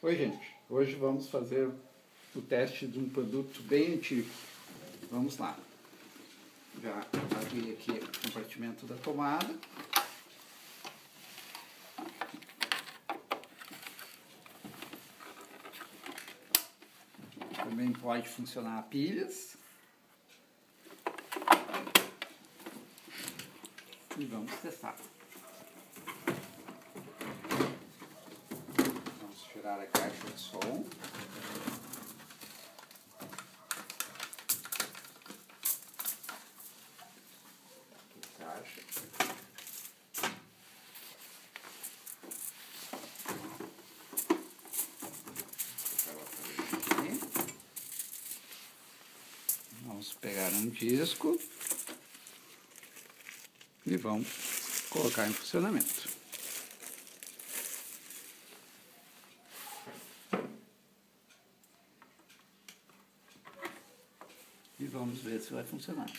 Oi gente, hoje vamos fazer o teste de um produto bem antigo. Vamos lá. Já abri aqui o compartimento da tomada. Também pode funcionar a pilhas. E vamos testar. Vamos tirar a caixa de som. Caixa. Vamos pegar um disco e vamos colocar em funcionamento. E vamos ver se vai funcionar.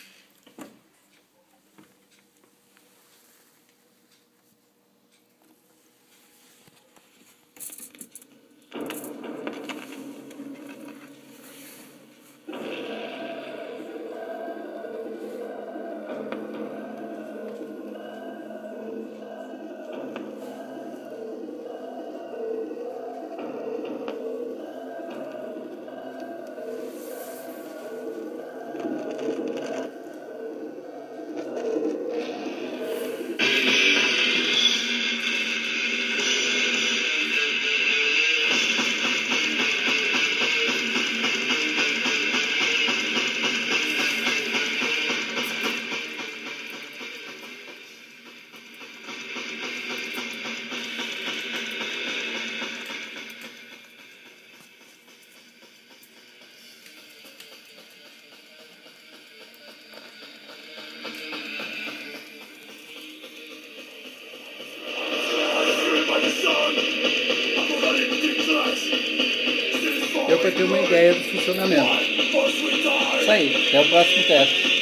Deu para ter uma ideia do funcionamento. Isso aí, até o próximo teste.